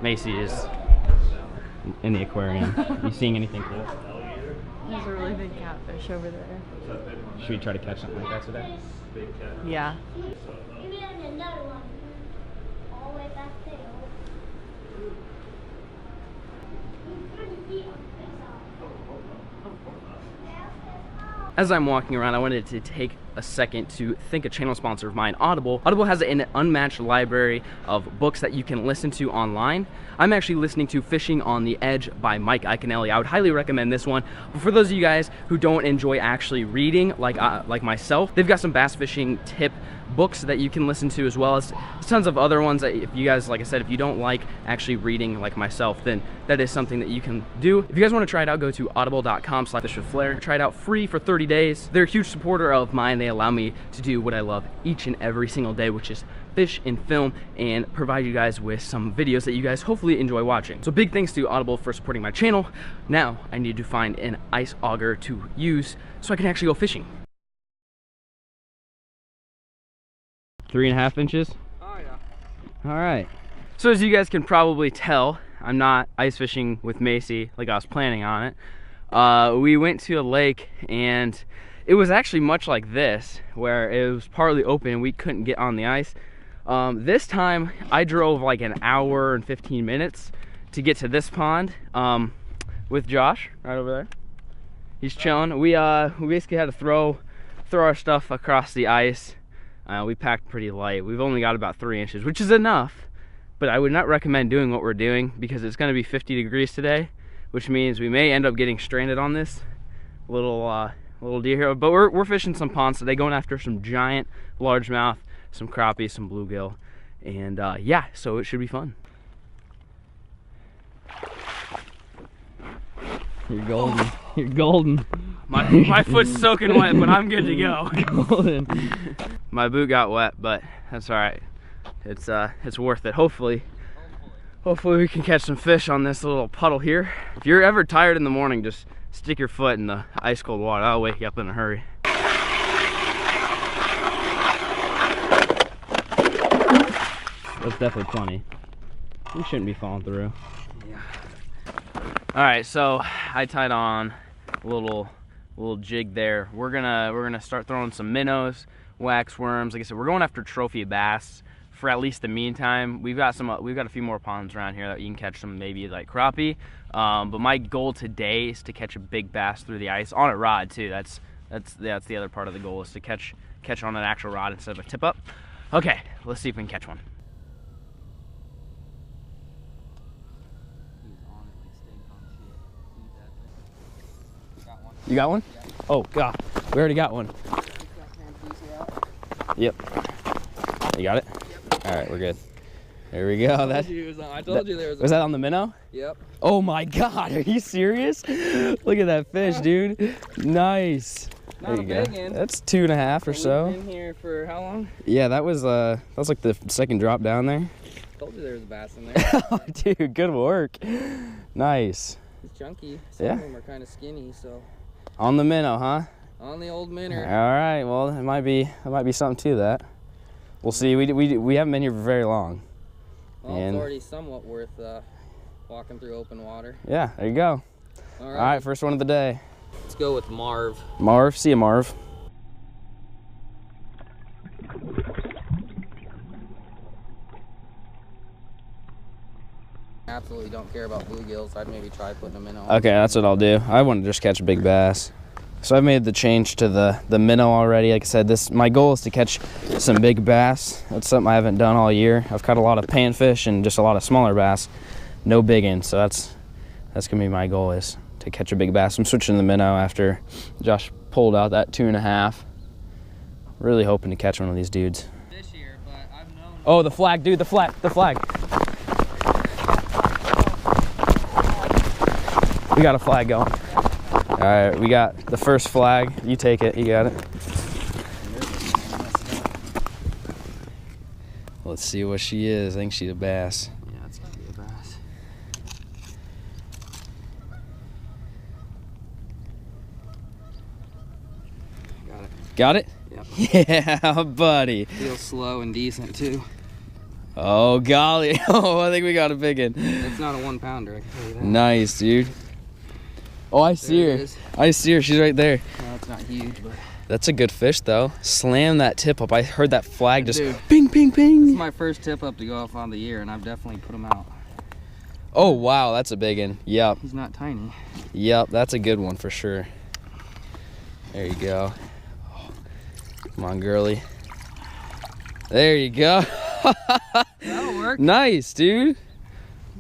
Macy is in the aquarium. You seeing anything cool? There's a really big catfish over there. Should we try to catch something like that today? Yeah. Maybe another one. All the way back there. As I'm walking around, I wanted to take a second to thank a channel sponsor of mine, Audible. Audible has an unmatched library of books that you can listen to online. I'm actually listening to Fishing on the Edge by Mike Iaconelli. I would highly recommend this one. But for those of you guys who don't enjoy actually reading, like myself, they've got some bass fishing tip books that you can listen to, as well as tons of other ones that if you guys, like I said, if you don't like actually reading like myself, then that is something that you can do. If you guys want to try it out, go to audible.com/fishwithflair. Try it out free for 30 days. They're a huge supporter of mine. They allow me to do what I love each and every single day, which is fish and film and provide you guys with some videos that you guys hopefully enjoy watching. So big thanks to Audible for supporting my channel. Now I need to find an ice auger to use so I can actually go fishing. 3.5 inches? Oh yeah. All right. So as you guys can probably tell, I'm not ice fishing with Macy like I was planning on it. We went to a lake and it was actually much like this, where it was partly open and we couldn't get on the ice. This time I drove like an hour and 15 minutes to get to this pond with Josh right over there. He's chilling. We basically had to throw our stuff across the ice. We packed pretty light. We've only got about 3 inches, which is enough, but I would not recommend doing what we're doing because it's going to be 50 degrees today, which means we may end up getting stranded on this little deer here. But we're fishing some ponds today, going after some giant largemouth, some crappie, some bluegill, and yeah, so it should be fun. You're golden. You're golden. My foot's soaking wet, but I'm good to go. Golden. My boot got wet, but that's all right. It's worth it. Hopefully we can catch some fish on this little puddle here. If you're ever tired in the morning, just stick your foot in the ice cold water. That'll wake you up in a hurry. That's definitely plenty. We shouldn't be falling through. Yeah. All right, so I tied on a little jig there. We're gonna start throwing some minnows, wax worms. Like I said, we're going after trophy bass for at least the meantime. We've got a few more ponds around here that you can catch some, maybe like crappie. But my goal today is to catch a big bass through the ice on a rod too. That's the other part of the goal, is to catch on an actual rod instead of a tip up. Okay, let's see if we can catch one. You got one? Yeah. Oh God, we already got one. Yep. You got it? Yep. All right, we're good. There we go. I told you there was. Was that on the minnow? Yep. Oh my God, are you serious? Look at that fish, dude. Nice. Not there you a go. big one. That's 2.5 or so. We've been here for how long? Yeah, that was like the second drop down there. Told you there was a bass in there. Oh, dude, good work. Nice. He's chunky. Some Yeah. of them are kind of skinny, so. On the minnow, huh? On the old minnow. All right. Well, it might be something to that. We'll see. We haven't been here for very long. Well, it's already somewhat worth walking through open water. Yeah, there you go. All right, first one of the day. Let's go with Marv. Marv, see you, Marv. Absolutely don't care about bluegills. I'd maybe try putting them in on. Okay, that's what I'll do. I want to just catch a big bass. So I've made the change to the minnow already. Like I said, my goal is to catch some big bass. That's something I haven't done all year. I've caught a lot of panfish and just a lot of smaller bass, no big ones. So that's gonna be my goal, is to catch a big bass. I'm switching to the minnow after Josh pulled out that 2.5. Really hoping to catch one of these dudes. This year, but I've known. Oh, the flag, dude, the flag. We got a flag going. All right, we got the first flag. You take it, you got it. Let's see what she is. I think she's a bass. Yeah, it's gonna be a bass. Got it. Got it? Yep. Yeah, buddy. Feels slow and decent too. Oh, golly. Oh, I think we got a big one. It's not a 1 pounder, I can tell you that. Nice, dude. Oh, I see There it her. is. I see her. She's right there. No, it's not huge, but That's a good fish, though. Slam that tip up. I heard that flag just Dude. ping, ping, this ping. is my first tip up to go off on the year, and I've definitely put him out. Oh, wow. That's a big one. Yep. He's not tiny. Yep. That's a good one for sure. There you go. Come on, girly. There you go. That'll work. Nice, dude.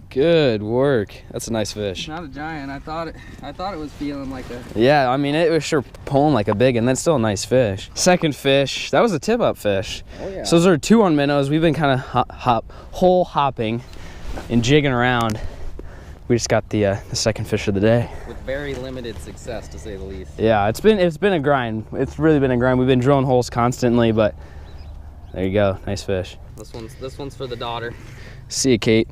Good work. That's a nice fish. It's not a giant. I thought it was feeling like a. Yeah, I mean, it was sure pulling like a big one. That's still a nice fish. Second fish. That was a tip-up fish. Oh yeah. So those are 2 on minnows. We've been kind of hole hopping and jigging around. We just got the second fish of the day. With very limited success, to say the least. Yeah, it's been a grind. It's really been a grind. We've been drilling holes constantly, but there you go. Nice fish. This one's for the daughter. See you, Kate.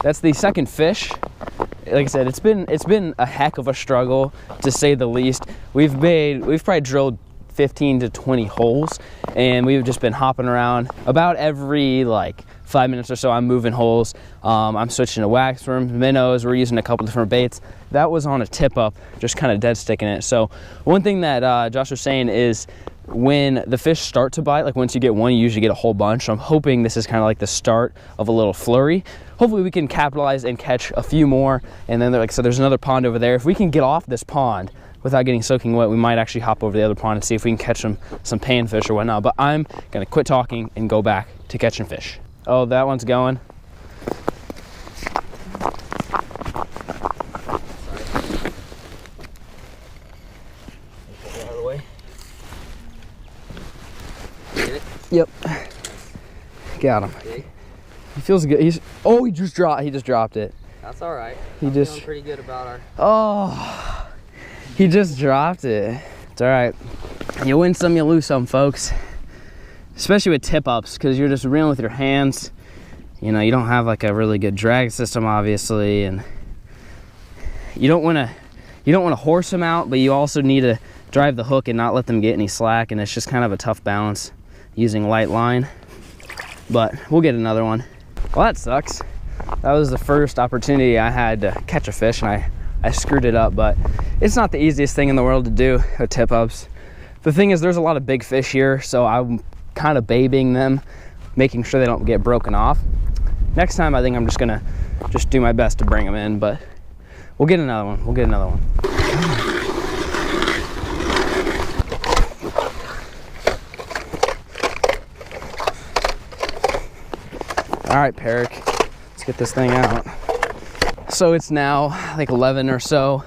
That's the second fish. Like I said, it's been a heck of a struggle, to say the least. We've probably drilled 15 to 20 holes, and we've just been hopping around. About every like 5 minutes or so, I'm moving holes. I'm switching to wax worms, minnows. We're using a couple different baits. That was on a tip up, just kind of dead sticking it. So one thing that Josh was saying is, when the fish start to bite, like once you get one, you usually get a whole bunch. So I'm hoping this is kind of like the start of a little flurry. Hopefully we can capitalize and catch a few more. And then like, so there's another pond over there. If we can get off this pond without getting soaking wet, we might actually hop over the other pond and see if we can catch some panfish or whatnot. But I'm gonna quit talking and go back to catching fish. Oh, that one's going. Yep. Got him. Big. He feels good. He just dropped it. That's all right. He I'm just feeling pretty good about our. Oh, he just dropped it. It's all right. You win some, you lose some, folks. Especially with tip ups, because you're just reeling with your hands. You know, you don't have like a really good drag system, obviously, and you don't want to horse them out, but you also need to drive the hook and not let them get any slack, and it's just kind of a tough balance using light line. But we'll get another one. Well, that sucks. That was the first opportunity I had to catch a fish, and I screwed it up. But it's not the easiest thing in the world to do with tip ups. The thing is, there's a lot of big fish here, so I'm kind of babying them, making sure they don't get broken off. Next time, I think I'm just gonna do my best to bring them in, but we'll get another one. We'll get another one. All right, Peric, let's get this thing out. So it's now like 11 or so.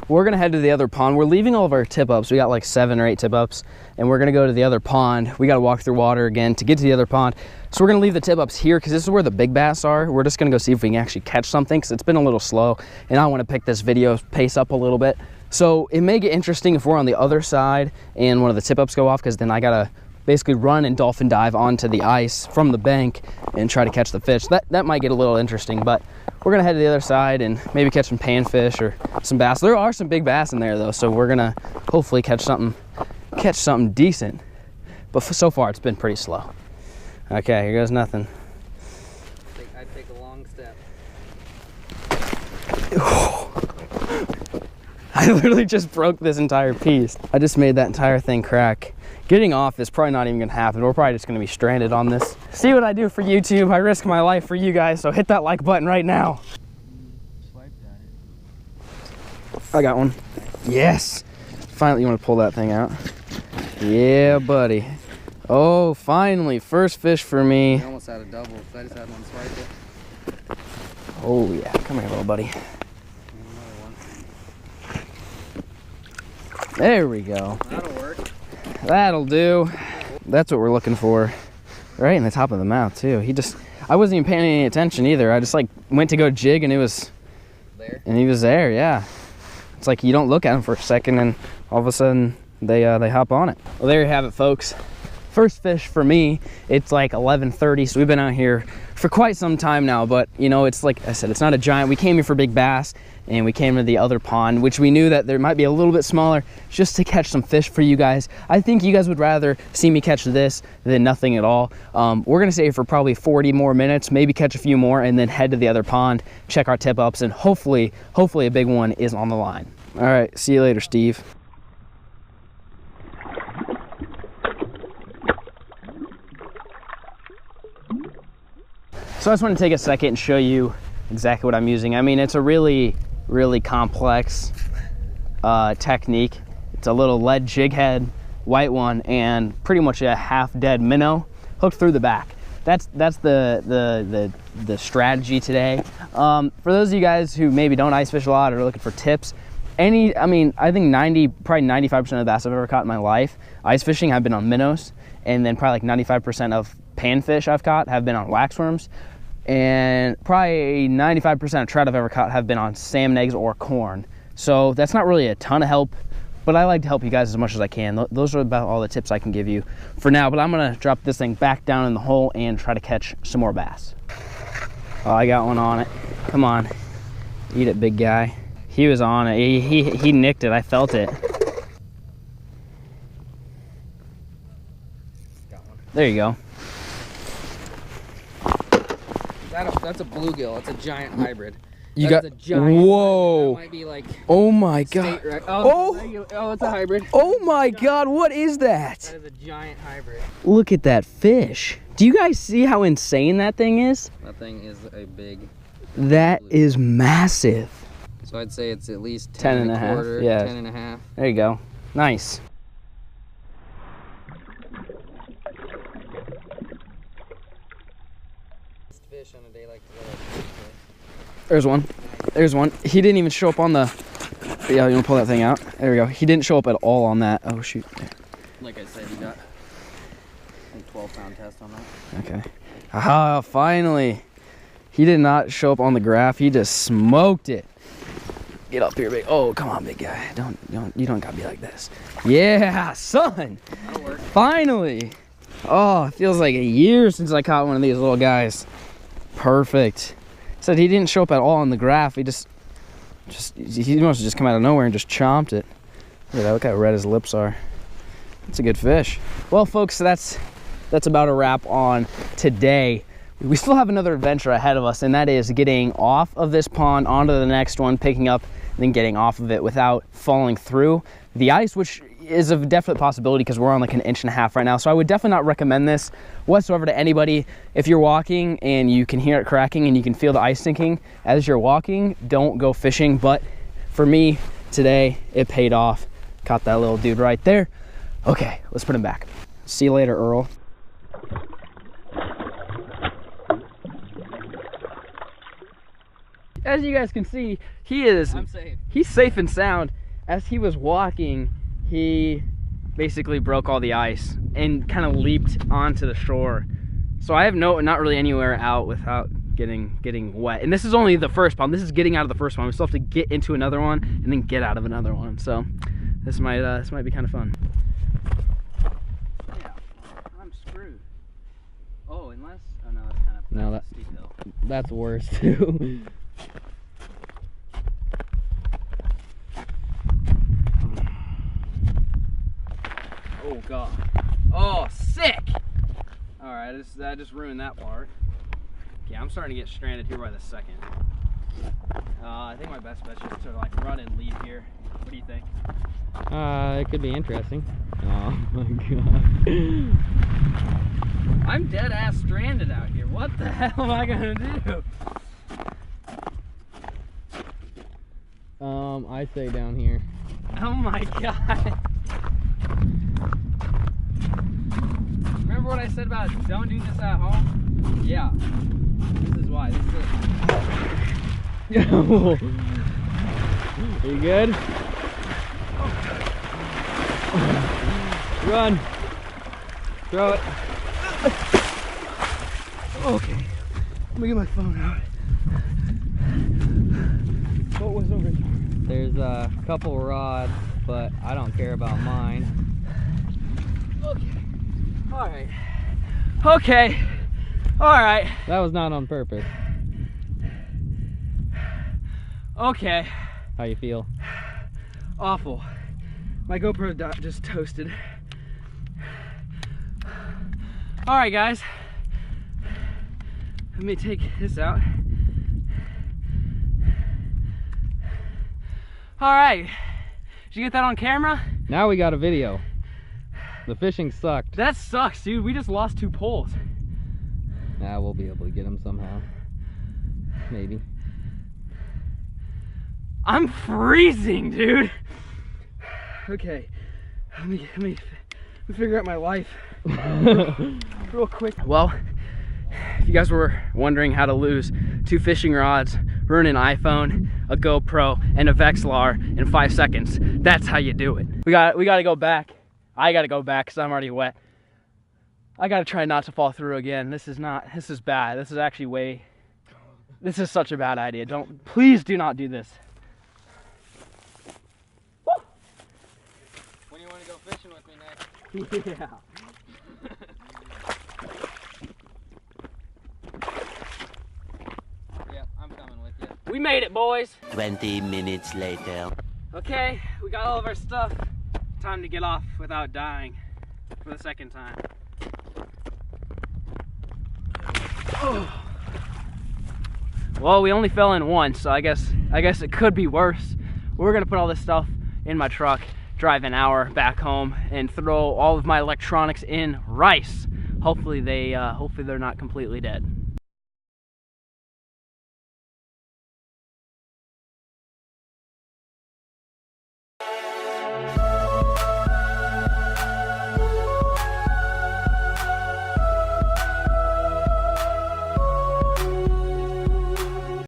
We're gonna head to the other pond. We're leaving all of our tip ups. We got like 7 or 8 tip ups, and we're gonna go to the other pond. We gotta walk through water again to get to the other pond. So we're gonna leave the tip ups here because this is where the big bass are. We're just gonna go see if we can actually catch something, because it's been a little slow, and I wanna pick this video pace up a little bit. So it may get interesting if we're on the other side and one of the tip ups go off, because then I gotta basically run and dolphin dive onto the ice from the bank and try to catch the fish. That might get a little interesting, but we're gonna head to the other side and maybe catch some panfish or some bass. There are some big bass in there though, so we're gonna hopefully catch something decent. But so far it's been pretty slow. Okay, here goes nothing. I'd take a long step. I literally just broke this entire piece. I just made that entire thing crack. Getting off is probably not even gonna happen. We're probably just gonna be stranded on this. See what I do for YouTube. I risk my life for you guys, so hit that like button right now. I got one. Yes. Finally, you wanna pull that thing out? Yeah, buddy. Oh, finally, first fish for me. I almost had a double, so I just had one swipe it. Oh yeah, come here, little buddy. There we go. That'll work. That'll do. That's what we're looking for. Right in the top of the mouth too. I wasn't even paying any attention either. I just like went to go jig and it was there. And he was there, yeah. It's like you don't look at him for a second and all of a sudden they hop on it. Well, there you have it, folks. first fish for me. It's like 11:30, so we've been out here for quite some time now, but you know, it's like I said, it's not a giant. We came here for big bass, and we came to the other pond, which we knew that there might be a little bit smaller, just to catch some fish for you guys. I think you guys would rather see me catch this than nothing at all. We're gonna stay for probably 40 more minutes, maybe catch a few more, and then head to the other pond, check our tip ups, and hopefully a big one is on the line. All right, see you later, Steve. So I just want to take a second and show you exactly what I'm using. I mean, it's a really complex technique. It's a little lead jig head, white one, and pretty much a half dead minnow hooked through the back. That's the strategy today. For those of you guys who maybe don't ice fish a lot or are looking for tips, I think probably 95% of the bass I've ever caught in my life ice fishing have been on minnows, and then probably like 95% of panfish I've caught have been on waxworms, and probably 95% of trout I've ever caught have been on salmon eggs or corn. So that's not really a ton of help, but I like to help you guys as much as I can. Those are about all the tips I can give you for now, but I'm gonna drop this thing back down in the hole and try to catch some more bass. Oh, I got one on it. Come on, eat it, big guy. He was on it. He nicked it. I felt it. Got one. There you go. That's a bluegill. It's a giant hybrid. You That's got a giant whoa. hybrid. That might be like Oh my god. oh, it's a hybrid. Oh my god, what is that? That is a giant hybrid. Look at that fish. Do you guys see how insane that thing is? That thing is a big. That is massive. So I'd say it's at least 10 and a half, quarter, yeah. 10 and a half. There you go. Nice. Fish on a day like today. There's one. There's one. He didn't even show up on the... Yeah, you want to pull that thing out? There we go. He didn't show up at all on that. Oh, shoot. Like I said, you got a 12-pound test on that. Okay. Ah, finally. He did not show up on the graph. He just smoked it. Get up here, big. Oh, come on, big guy. You don't gotta be like this. Yeah, son. That'll work. Finally. Oh, it feels like a year since I caught one of these little guys. Perfect. Said he didn't show up at all on the graph. He must have just come out of nowhere and just chomped it. Look at that. Look how red his lips are. That's a good fish. Well, folks, that's about a wrap on today. We still have another adventure ahead of us, and that is getting off of this pond onto the next one, picking up, and then getting off of it without falling through the ice, which is a definite possibility because we're on like 1.5 inches right now. So I would definitely not recommend this whatsoever to anybody. If you're walking and you can hear it cracking and you can feel the ice sinking as you're walking, don't go fishing. But for me today, it paid off. Caught that little dude right there. Okay, let's put him back. See you later, Earl. As you guys can see, he's safe and sound. As he was walking, he basically broke all the ice and kind of leaped onto the shore. So I have not really anywhere out without getting wet. And this is only the first pond. This is getting out of the first one. We still have to get into another one and then get out of another one. So this might be kind of fun. Yeah, I'm screwed. Oh, unless no, that's kind of that's a steep hill. That's worse too. Oh god. Oh, sick! Alright, that just ruined that part. Okay, I'm starting to get stranded here by the second. I think my best bet is just to like run and leave here. What do you think? It could be interesting. Oh my god. I'm dead ass stranded out here. What the hell am I gonna do? I say down here. Oh my god. Remember what I said about don't do this at home? Yeah. This is why. This is it. Are you good? Run. Throw it. Okay. Let me get my phone out. What was over here? There's a couple rods, but I don't care about mine. Okay. Alright. Okay. All right. That was not on purpose. Okay. How you feel? Awful. My GoPro just toasted. All right, guys. Let me take this out. All right. Did you get that on camera? Now we got a video. The fishing sucked. That sucks, dude. We just lost 2 poles. Nah, we'll be able to get them somehow. Maybe. I'm freezing, dude. Okay. Let me figure out my life real quick. Well, if you guys were wondering how to lose 2 fishing rods, ruin an iPhone, a GoPro, and a Vexilar in 5 seconds, that's how you do it. We got to go back. I got to go back because I'm already wet. I got to try not to fall through again. This is bad. This is actually this is such a bad idea. Please do not do this. Woo! When you want to go fishing with me next? Yeah. Yep, I'm coming with you. We made it, boys. 20 minutes later. Okay, we got all of our stuff. Time to get off without dying for the second time. Oh. Well, we only fell in once, so I guess it could be worse. We're gonna put all this stuff in my truck, drive an hour back home, and throw all of my electronics in rice. Hopefully they're not completely dead.